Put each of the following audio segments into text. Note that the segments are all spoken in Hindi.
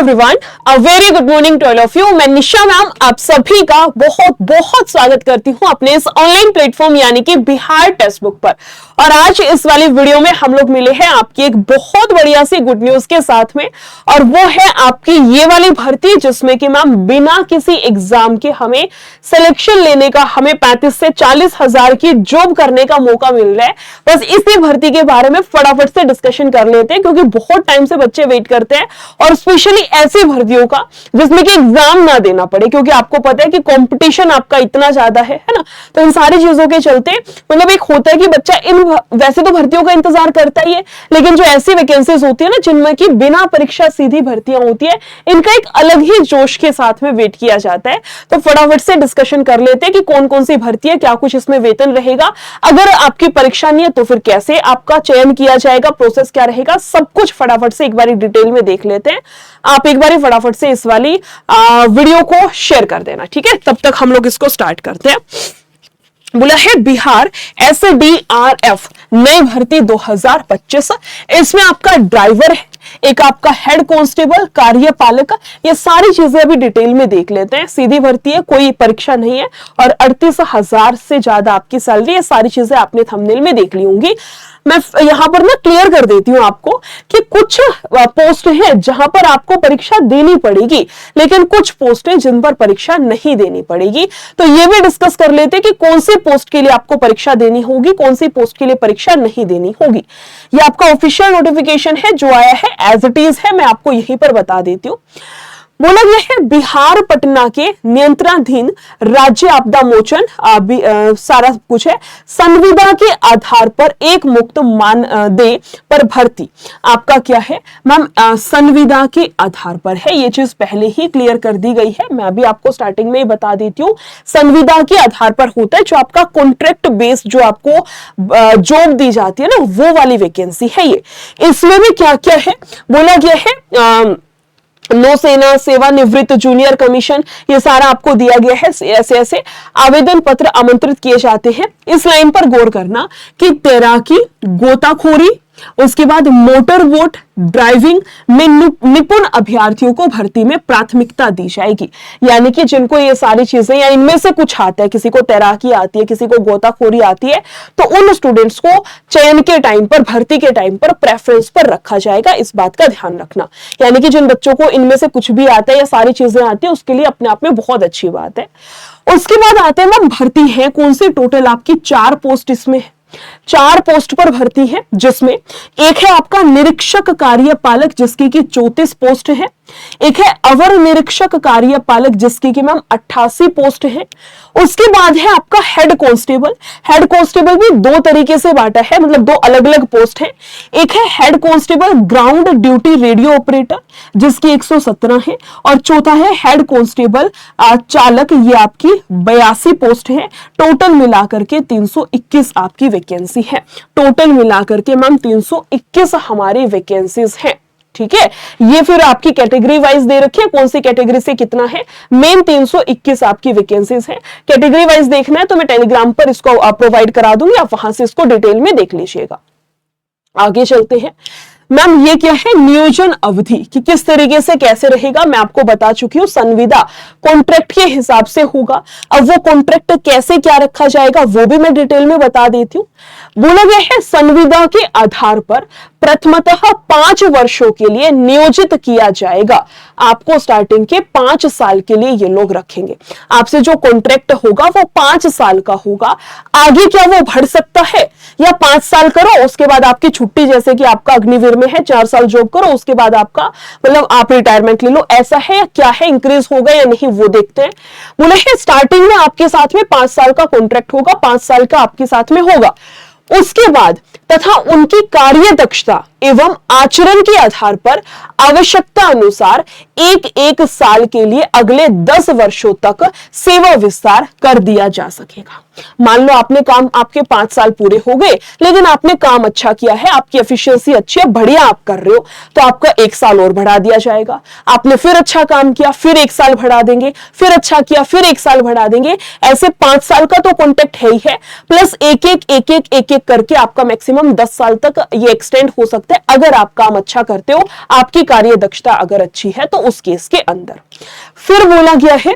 Everyone, a very good morning to all of you. मैं निशा मैम आप सभी का बहुत बहुत स्वागत करती हूं अपने इस ऑनलाइन प्लेटफॉर्म यानी कि बिहार टेक्स्ट बुक पर। और आज इस वाली वीडियो में हम लोग मिले हैं आपकी एक बहुत बढ़िया सी गुड न्यूज के साथ में, और वो है आपकी ये वाली भर्ती जिसमें कि मैम बिना किसी एग्जाम के हमें सिलेक्शन लेने का, हमें 35 से 40 हजार की जॉब करने का मौका मिल रहा है। बस इसी भर्ती के बारे में फटाफट से डिस्कशन कर लेते हैं क्योंकि बहुत टाइम से बच्चे वेट करते हैं, और स्पेशली ऐसी भर्तियों का जिसमें कि एग्जाम ना देना पड़े, क्योंकि आपको पता है कि कंपटीशन आपका इतना ज्यादा है ना। तो इन सारी चीजों के चलते मतलब एक होता है कि बच्चा इन वैसे तो भर्तियों का इंतजार करता ही है, लेकिन जो ऐसी वैकेंसीज होती है ना जिनमें कि बिना परीक्षा सीधी भर्तियां होती है, इनका एक अलग ही जोश के साथ में वेट किया जाता है। तो फटाफट से डिस्कशन कर लेते हैं कि कौन कौन सी भर्ती है, क्या कुछ इसमें वेतन रहेगा, अगर आपकी परीक्षा नहीं है तो फिर कैसे आपका चयन किया जाएगा, प्रोसेस क्या रहेगा, सब कुछ फटाफट से एक बार डिटेल में देख लेते हैं। आप एक बार फटाफट से इस वाली वीडियो को शेयर कर देना, ठीक है। तब तक हम लोग इसको स्टार्ट करते हैं। बोला है बिहार SDRF नई भर्ती 2025। इसमें आपका ड्राइवर है, एक आपका हेड कांस्टेबल, कार्यपालक, ये सारी चीजें अभी डिटेल में देख लेते हैं। सीधी भर्ती है, कोई परीक्षा नहीं है, और 38,000 से ज्यादा आपकी सैलरी है। सारी चीजें आपने थंबनेल में देख ली होंगी। मैं यहां पर ना क्लियर कर देती हूं आपको कि कुछ पोस्ट हैं जहां पर आपको परीक्षा देनी पड़ेगी, लेकिन कुछ पोस्ट हैं जिन पर परीक्षा नहीं देनी पड़ेगी। तो ये भी डिस्कस कर लेते हैं कि कौन सी पोस्ट के लिए आपको परीक्षा देनी होगी, कौन सी पोस्ट के लिए परीक्षा नहीं देनी होगी। ये आपका ऑफिशियल नोटिफिकेशन है जो आया है, एज इट इज है, मैं आपको यहीं पर बता देती हूं। बोला यह है बिहार पटना के नियंत्रणाधीन राज्य आपदा मोचन सारा कुछ है, संविदा के आधार पर एक मुक्त मानदेय पर भर्ती। आपका क्या है मैम, संविदा के आधार पर है। ये चीज पहले ही क्लियर कर दी गई है, मैं भी आपको स्टार्टिंग में ही बता देती हूँ। संविदा के आधार पर होता है जो आपका कॉन्ट्रैक्ट बेस, जो आपको जॉब दी जाती है ना, वो वाली वैकेंसी है ये। इसमें भी क्या क्या है बोला गया है, नौसेना सेवानिवृत्त जूनियर कमीशन, ये सारा आपको दिया गया है। ऐसे ऐसे आवेदन पत्र आमंत्रित किए जाते हैं। इस लाइन पर गौर करना कि तैराकी, गोताखोरी, उसके बाद मोटर बोट ड्राइविंग में निपुण अभ्यर्थियों को भर्ती में प्राथमिकता दी जाएगी। यानी कि जिनको ये सारी चीजें या इनमें से कुछ आता है, किसी को तैराकी आती है, किसी को गोताखोरी आती है, तो उन स्टूडेंट्स को चयन के टाइम पर, भर्ती के टाइम पर प्रेफरेंस पर रखा जाएगा। इस बात का ध्यान रखना। यानी कि जिन बच्चों को इनमें से कुछ भी आता है या सारी चीजें आती है, उसके लिए अपने आप में बहुत अच्छी बात है। उसके बाद आते हैं मैम भर्ती है कौन सी, टोटल आपकी 4 पोस्ट इसमें है। 4 पोस्ट पर भर्ती है, जिसमें एक है आपका निरीक्षक कार्यपालक जिसकी की 34 पोस्ट है। एक है अवर निरीक्षक कार्यपालक जिसकी की मैम 88 पोस्ट है। उसके बाद है आपका हेड कांस्टेबल। हेड कांस्टेबल भी 2 तरीके से बांटा है, मतलब 2 अलग अलग पोस्ट है। एक है head constable ground duty radio operator जिसकी 117 है, और चौथा है हेड कांस्टेबल चालक, ये आपकी 82 पोस्ट है। टोटल मिलाकर के 321 आपकी वैकेंसी है। टोटल मिलाकर के मैम 321 हमारी वैकेंसीज है, ठीक है। ये फिर आपकी कैटेगरी वाइज दे रखी है, कौन सी कैटेगरी से कितना है। मेन 321 आपकी वैकेंसीज है। कैटेगरी वाइज देखना है तो मैं टेलीग्राम पर इसको प्रोवाइड करा दूंगी, आप वहां से इसको डिटेल में देख लीजिएगा। आगे चलते हैं मैम, ये क्या है नियोजन अवधि कि किस तरीके से कैसे रहेगा, मैं आपको बता चुकी हूँ। संविदा कॉन्ट्रैक्ट के हिसाब से होगा। अब वो कॉन्ट्रैक्ट कैसे क्या रखा जाएगा वो भी मैं डिटेल में बता देती हूँ। बोला गया है संविदा के आधार पर प्रथमतः 5 वर्षों के लिए नियोजित किया जाएगा। आपको स्टार्टिंग के 5 साल के लिए ये लोग रखेंगे। आपसे जो कॉन्ट्रैक्ट होगा वो 5 साल का होगा। आगे क्या वो बढ़ सकता है, या 5 साल करो उसके बाद आपकी छुट्टी, जैसे कि आपका अग्निवीर में है 4 साल जॉब करो उसके बाद आपका मतलब आप रिटायरमेंट ले लो, ऐसा है या क्या है, इंक्रीज होगा या नहीं वो देखते हैं। बोले है स्टार्टिंग में आपके साथ में 5 साल का कॉन्ट्रैक्ट होगा, 5 साल का आपके साथ में होगा। उसके बाद तथा उनकी कार्य दक्षता एवं आचरण के आधार पर आवश्यकता अनुसार 1-1 साल के लिए अगले 10 वर्षों तक सेवा विस्तार कर दिया जा सकेगा। मान लो आपने काम, आपके 5 साल पूरे हो गए, लेकिन आपने काम अच्छा किया है, आपकी एफिशिएंसी अच्छी है, बढ़िया आप कर रहे हो, तो आपका 1 साल और बढ़ा दिया जाएगा। आपने फिर अच्छा काम किया, फिर 1 साल बढ़ा देंगे, फिर अच्छा किया, फिर 1 साल बढ़ा देंगे। ऐसे 5 साल का तो कॉन्ट्रैक्ट है ही है, प्लस एक एक करके आपका मैक्सिमम 10 साल तक ये एक्सटेंड हो सकता है, अगर आप काम अच्छा करते हो, आपकी कार्य दक्षता अगर अच्छी है तो उस केस के अंदर। फिर बोला गया है,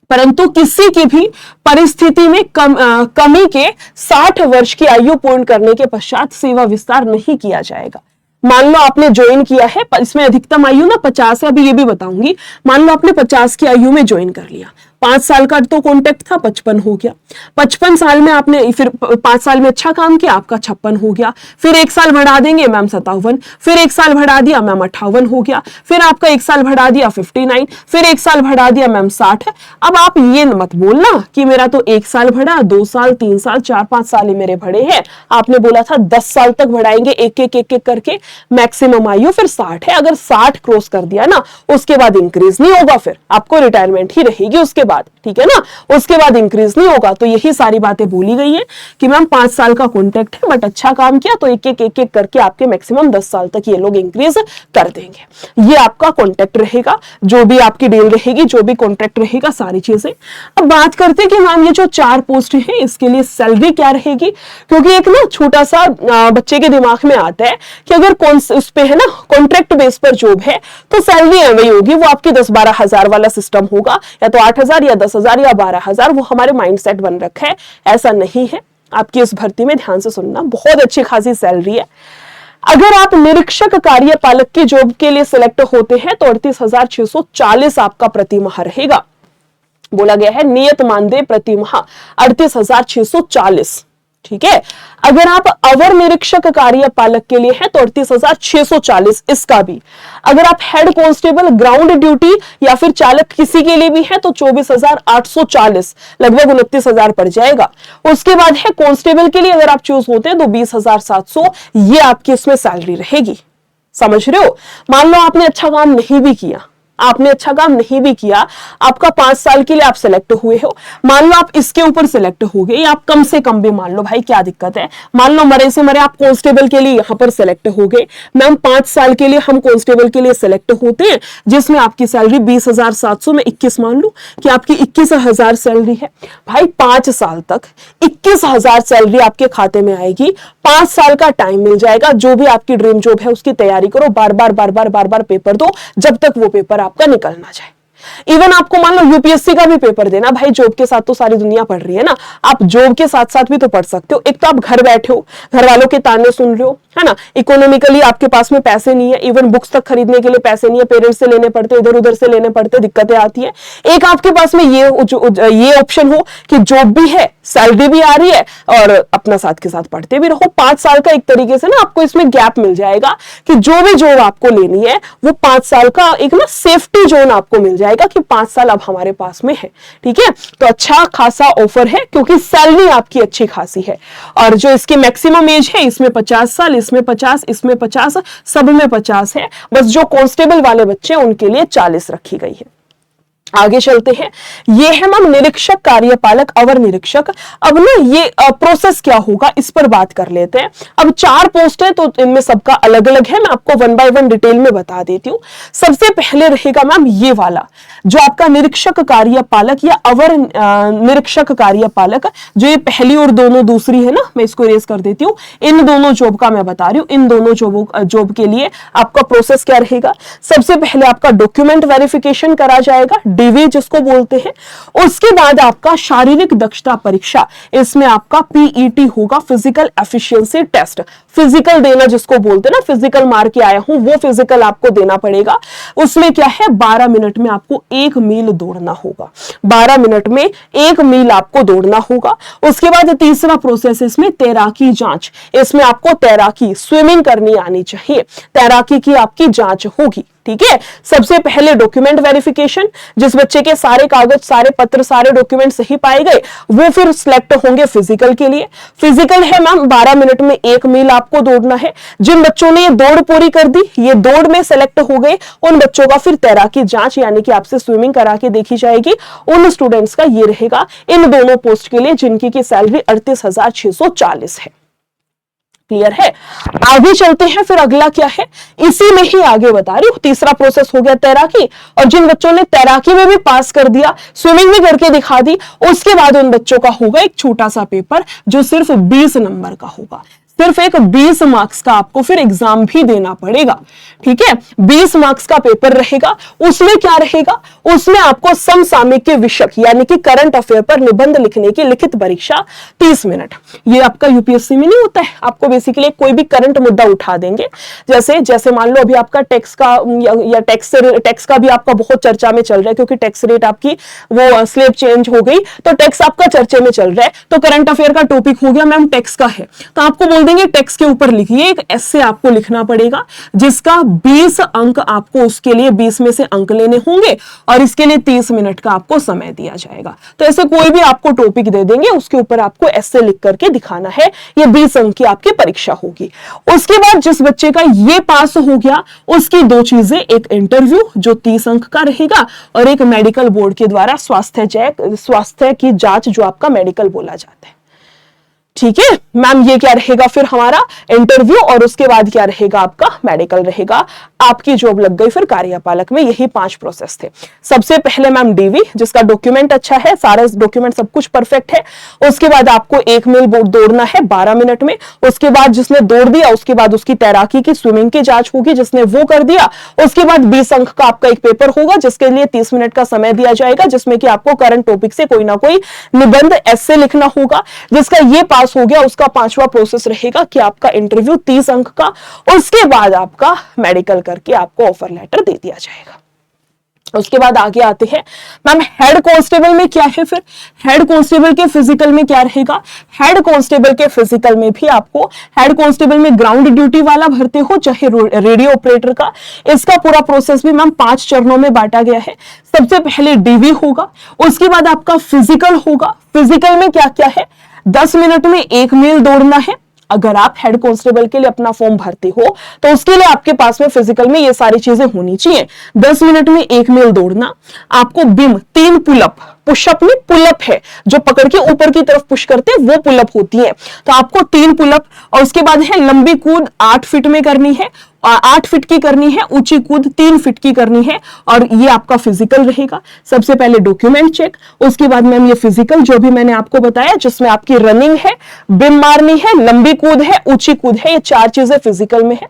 परंतु किसी की भी परिस्थिति में कमी के 60 वर्ष की आयु पूर्ण करने के पश्चात सेवा विस्तार नहीं किया जाएगा। मान लो आपने ज्वाइन किया है, इसमें अधिकतम आयु ना 50 है, अभी ये भी बताऊंगी। मान लो आपने 50 की आयु में ज्वाइन कर लिया, 5 साल का तो कॉन्ट्रैक्ट था, 55 हो गया। 55 साल में आपने फिर 5 साल में अच्छा काम किया, आपका 56 हो गया। फिर 1 साल बढ़ा देंगे मैम 57, फिर 1 साल बढ़ा दिया मैम 58 हो गया। फिर आपका 1 साल बढ़ा दिया 59, फिर 1 साल बढ़ा दिया मैम 60। अब आप ये मत बोलना कि मेरा तो 1 साल बढ़ा, 2 साल, 3 साल, 4-5 साल ही मेरे बढ़े हैं। आपने बोला था 10 साल तक बढ़ाएंगे, एक एक करके, मैक्सिमम आयु फिर 60 है। अगर 60 क्रॉस कर दिया ना, उसके बाद इंक्रीज नहीं होगा, फिर आपको रिटायरमेंट ही रहेगी उसके बाद, ठीक है ना, उसके बाद इंक्रीज नहीं होगा। तो यही सारी बातें बोली गई है कि मैम 5 साल का कॉन्ट्रैक्ट है, बट अच्छा काम किया तो एक एक करके आपके मैक्सिमम 10 साल तक ये लोग इंक्रीज कर देंगे। ये आपका कॉन्ट्रैक्ट रहेगा, जो भी आपकी डील रहेगी, जो भी कॉन्ट्रैक्ट रहेगा, सारी चीजें। अब बात करते हैं कि मैम ये जो 4 पोस्ट है, इसके लिए सैलरी क्या रहेगी, क्योंकि एक ना छोटा सा बच्चे के दिमाग में आता है कि अगर उस पे है ना कॉन्ट्रैक्ट बेस पर जॉब है तो सैलरी वही होगी, वो आपकी 10-12 हजार वाला सिस्टम होगा, या तो 8,000 या 10,000 या 12,000, वो हमारे माइंडसेट बन रखा है। ऐसा नहीं है, आपकी इस भर्ती में ध्यान से सुनना, बहुत अच्छी खासी सैलरी है। अगर आप निरीक्षक कार्यपालक की जॉब के लिए सिलेक्ट होते हैं तो 38,640 आपका प्रति माह रहेगा। बोला गया है नियत मानदेय प्रति माह 38,640, ठीक है। अगर आप अवर निरीक्षक कार्यपालक के लिए हैं तो 38,640 इसका भी। अगर आप हेड कांस्टेबल, ग्राउंड ड्यूटी या फिर चालक किसी के लिए भी है तो 24,840, लगभग 29,000 पड़ जाएगा। उसके बाद है कांस्टेबल के लिए अगर आप चूज होते हैं तो 20,700, ये आपकी इसमें सैलरी रहेगी। समझ रहे हो। मान लो आपने अच्छा काम नहीं भी किया, आपने अच्छा काम नहीं भी किया, आपका 5 साल के लिए आप सिलेक्ट हुए हो, मान लो आप इसके ऊपर सिलेक्ट हो गए, आप कम से कम भी मान लो, भाई क्या दिक्कत है, मान लो मरे से मरे आप कांस्टेबल के लिए यहां पर सिलेक्ट हो गए। मैम 5 साल के लिए हम कांस्टेबल के लिए सिलेक्ट होते हैं, जिसमें आपकी सैलरी 20,700 में 21 मान लो कि आपकी 21,000 सैलरी है। भाई 5 साल तक 21,000 सैलरी आपके खाते में आएगी, 5 साल का टाइम मिल जाएगा। जो भी आपकी ड्रीम जॉब है उसकी तैयारी करो, बार बार पेपर दो, जब तक वो पेपर आपका निकल ना जाए। इवन आपको मान लो यूपीएससी का भी पेपर देना, भाई जॉब के साथ तो सारी दुनिया पढ़ रही है ना, आप जॉब के साथ साथ भी तो पढ़ सकते हो। एक तो आप घर बैठे हो, घर वालों के ताने सुन रहे हो, है ना, इकोनॉमिकली आपके पास में पैसे नहीं है, इवन बुक्स तक खरीदने के लिए पैसे नहीं है, पेरेंट्स से लेने पड़ते, इधर उधर से लेने पड़ते, दिक्कतें आती है। एक आपके पास में ये ऑप्शन हो कि जॉब भी है, सैलरी भी आ रही है और अपना साथ के साथ पढ़ते भी रहो। 5 साल का एक तरीके से ना आपको इसमें गैप मिल जाएगा कि जो भी जॉब आपको लेनी है वो 5 साल का एक ना सेफ्टी जोन आपको मिल जाएगा कि 5 साल अब हमारे पास में है, ठीक है। तो अच्छा खासा ऑफर है क्योंकि सैलरी आपकी अच्छी खासी है। और जो इसकी मैक्सिमम एज है, इसमें 50 साल, इसमें 50, इसमें 50, सब में 50 है। बस जो कांस्टेबल वाले बच्चे हैं उनके लिए 40 रखी गई है। आगे चलते हैं, ये है मैम निरीक्षक कार्यपालक, अवर निरीक्षक। अब ना ये प्रोसेस क्या होगा इस पर बात कर लेते हैं। अब 4 पोस्ट है तो इनमें सबका अलग अलग है, मैं आपको 1 बाय 1 डिटेल में बता देती हूँ। सबसे पहले रहेगा मैम ये वाला, जो आपका निरीक्षक कार्यपालक या अवर निरीक्षक कार्यपालक, जो ये पहली और दोनों दूसरी है ना, मैं इसको इरेज कर देती हूँ। इन दोनों जॉब का मैं बता रही हूँ, इन दोनों जॉब के लिए आपका प्रोसेस क्या रहेगा। सबसे पहले आपका डॉक्यूमेंट वेरिफिकेशन करा जाएगा, डीवी जिसको बोलते हैं। उसके बाद आपका शारीरिक दक्षता परीक्षा, इसमें आपका पीईटी होगा, फिजिकल एफिशिएंसी टेस्ट, फिजिकल देना जिसको बोलते हैं ना, फिजिकल मार के आया हूं, वो फिजिकल आपको देना पड़ेगा। उसमें क्या है, 12 मिनट में आपको 1 मील दौड़ना होगा, 12 मिनट में 1 मील आपको दौड़ना होगा। उसके बाद तीसरा प्रोसेस इसमें तैराकी जांच, इसमें आपको तैराकी, स्विमिंग करनी आनी चाहिए, तैराकी की आपकी जांच होगी। ठीक है। सबसे पहले डॉक्यूमेंट वेरिफिकेशन, जिस बच्चे के सारे कागज, सारे पत्र, सारे डॉक्यूमेंट सही पाए गए वो फिर सिलेक्ट होंगे फिजिकल के लिए। फिजिकल है मैम 12 मिनट में 1 मील आपको दौड़ना है। जिन बच्चों ने ये दौड़ पूरी कर दी, ये दौड़ में सेलेक्ट हो गए, उन बच्चों का फिर तैराकी जांच यानी कि आपसे स्विमिंग करा के देखी जाएगी। उन स्टूडेंट्स का ये रहेगा इन दोनों पोस्ट के लिए जिनकी की सैलरी 38,640 है। क्लियर है। आगे चलते हैं, फिर अगला क्या है, इसी में ही आगे बता रही हूं। तीसरा प्रोसेस हो गया तैराकी, और जिन बच्चों ने तैराकी में भी पास कर दिया, स्विमिंग भी करके दिखा दी, उसके बाद उन बच्चों का होगा एक छोटा सा पेपर जो सिर्फ 20 नंबर का होगा। सिर्फ एक 20 मार्क्स का आपको फिर एग्जाम भी देना पड़ेगा, ठीक है। 20 मार्क्स का पेपर रहेगा। उसमें क्या रहेगा, उसमें आपको समसामयिक विषय यानी कि करंट अफेयर पर निबंध लिखने की लिखित परीक्षा 30 मिनट। ये आपका यूपीएससी में नहीं होता है, आपको बेसिकली कोई भी करंट मुद्दा उठा देंगे। जैसे मान लो अभी आपका टैक्स का या टैक्स का भी आपका बहुत चर्चा में चल रहा है, क्योंकि टैक्स रेट आपकी वो स्लेब चेंज हो गई, तो टैक्स आपका चर्चे में चल रहा है। तो करंट अफेयर का टॉपिक हो गया मैम टैक्स का है, तो आपको बोल देंगे टैक्स के ऊपर लिखिए, एक एस्से आपको लिखना पड़ेगा जिसका 20 अंक आपको, उसके लिए 20 में से अंक लेने होंगे और इसके लिए 30 मिनट का आपको समय दिया जाएगा। तो ऐसे कोई भी आपको टॉपिक दे देंगे, उसके ऊपर आपको एस्से लिख करके दिखाना है। ये 20 अंक की आपकी परीक्षा होगी। उसके बाद जिस बच्चे का ये पास हो गया, उसकी 2 चीजें, एक इंटरव्यू जो 30 अंक का रहेगा और एक मेडिकल बोर्ड के द्वारा स्वास्थ्य की जांच जो आपका मेडिकल बोला जाता है, ठीक है मैम। ये क्या रहेगा फिर हमारा इंटरव्यू, और उसके बाद क्या रहेगा आपका मेडिकल रहेगा। आपकी जॉब लग गई फिर कार्यपालक में। यही 5 प्रोसेस थे। सबसे पहले मैम डीवी, जिसका डॉक्यूमेंट अच्छा है, सारा डॉक्यूमेंट सब कुछ परफेक्ट है। उसके बाद आपको 1 मील दौड़ना है 12 मिनट में। उसके बाद जिसने दौड़ दिया, उसके बाद उसकी तैराकी की, स्विमिंग की जांच होगी, जिसने वो कर दिया। उसके बाद 20 अंक का आपका एक पेपर होगा जिसके लिए 30 मिनट का समय दिया जाएगा, जिसमें कि आपको करंट टॉपिक से कोई ना कोई निबंध एस्से लिखना होगा। जिसका ये पास हो गया, उसका 5वां प्रोसेस रहेगा कि आपका इंटरव्यू 30 अंक का, उसके बाद आपका मेडिकल करके आपको ऑफर लेटर दे दिया जाएगा। उसके बाद आगे आते हैं मैम हेड कांस्टेबल में क्या है। फिर हेड कांस्टेबल के फिजिकल में क्या रहेगा, हेड कांस्टेबल के फिजिकल में भी आपको, हेड कांस्टेबल में ग्राउंड ड्यूटी वाला भरते हो चाहे रेडियो ऑपरेटर का, इसका पूरा प्रोसेस भी मैम 5 चरणों में बांटा गया है। सबसे पहले डीवी होगा, उसके बाद आपका फिजिकल होगा। फिजिकल में क्या क्या है, 10 मिनट में 1 मील दौड़ना है। अगर आप हेड कांस्टेबल के लिए अपना फॉर्म भरते हो तो उसके लिए आपके पास में फिजिकल में ये सारी चीजें होनी चाहिए। 10 मिनट में 1 मील दौड़ना, आपको बिम 3 पुलअप, पुशअप में पुलअप है जो पकड़ के ऊपर की तरफ पुश करते हैं, वो पुलअप होती है, तो आपको 3 पुलअप। और उसके बाद है लंबी कूद 8 फीट में करनी है, 8 फीट की करनी है, ऊंची कूद 3 फीट की करनी है, और ये आपका फिजिकल रहेगा। सबसे पहले डॉक्यूमेंट चेक, उसके बाद मैम ये फिजिकल जो भी मैंने आपको बताया, जिसमें आपकी रनिंग है, बिम मारनी है, लंबी कूद है, ऊंची कूद है, ये 4 चीजें फिजिकल में है।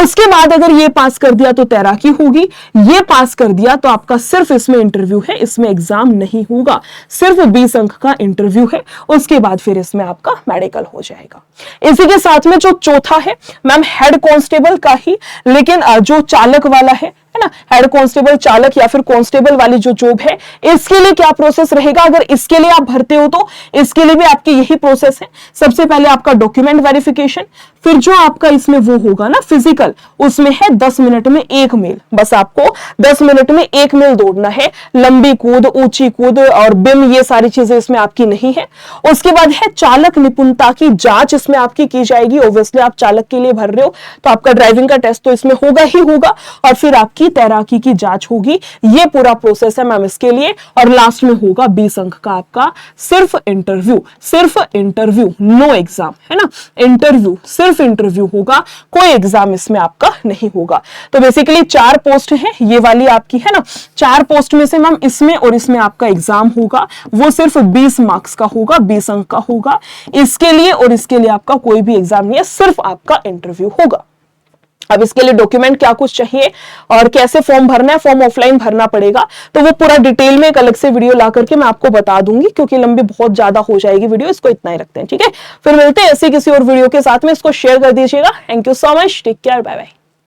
उसके बाद अगर ये पास कर दिया तो तैराकी होगी, ये पास कर दिया तो आपका सिर्फ इसमें इंटरव्यू है, इसमें एग्जाम नहीं होगा, सिर्फ 20 अंक का इंटरव्यू है। उसके बाद फिर इसमें आपका मेडिकल हो जाएगा। इसी के साथ में जो चौथा है मैम हेड कांस्टेबल का ही, लेकिन जो चालक वाला है ना, हेड कांस्टेबल चालक या फिर कांस्टेबल वाली जो जॉब है, इसके लिए क्या प्रोसेस रहेगा। अगर इसके लिए आप भरते हो तो इसके लिए भी आपकी यही प्रोसेस है। सबसे पहले आपका डॉक्यूमेंट वेरिफिकेशन, फिर जो आपका इसमें वो होगा ना फिजिकल, उसमें है 10 मिनट में 1 मील। बस आपको 10 मिनट में 1 मील दौड़ना है, लंबी कूद, ऊंची कूद और बिम, ये सारी चीजें इसमें आपकी नहीं है। उसके बाद है चालक निपुणता की जांच, इसमें आपकी की जाएगी। ऑब्वियसली आप चालक के लिए भर रहे हो तो आपका ड्राइविंग का टेस्ट तो इसमें होगा ही होगा, और फिर आपकी तैराकी की जांच होगी। ये पूरा प्रोसेस है मैम इसके लिए। और लास्ट में होगा 20 अंक का आपका सिर्फ इंटरव्यू, नो एग्जाम, है ना। इंटरव्यू, सिर्फ इंटरव्यू होगा, कोई एग्जाम इसमें आपका नहीं होगा। तो बेसिकली 4 पोस्ट है, ये वाली आपकी है ना। 4 पोस्ट में से मैम इसमें और इसमें आपका एग्जाम होगा, वो सिर्फ 20 मार्क्स का होगा, 20 अंक का होगा। इसके लिए और इसके लिए आपका कोई भी एग्जाम नहीं है, सिर्फ आपका इंटरव्यू होगा। अब इसके लिए डॉक्यूमेंट क्या कुछ चाहिए और कैसे फॉर्म भरना है, फॉर्म ऑफलाइन भरना पड़ेगा, तो वो पूरा डिटेल में एक अलग से वीडियो ला करके मैं आपको बता दूंगी, क्योंकि लंबी बहुत ज्यादा हो जाएगी वीडियो। इसको इतना ही रखते हैं, ठीक है। फिर मिलते हैं ऐसे किसी और वीडियो के साथ में, इसको शेयर कर दीजिएगा। Thank you so much, take care, bye bye.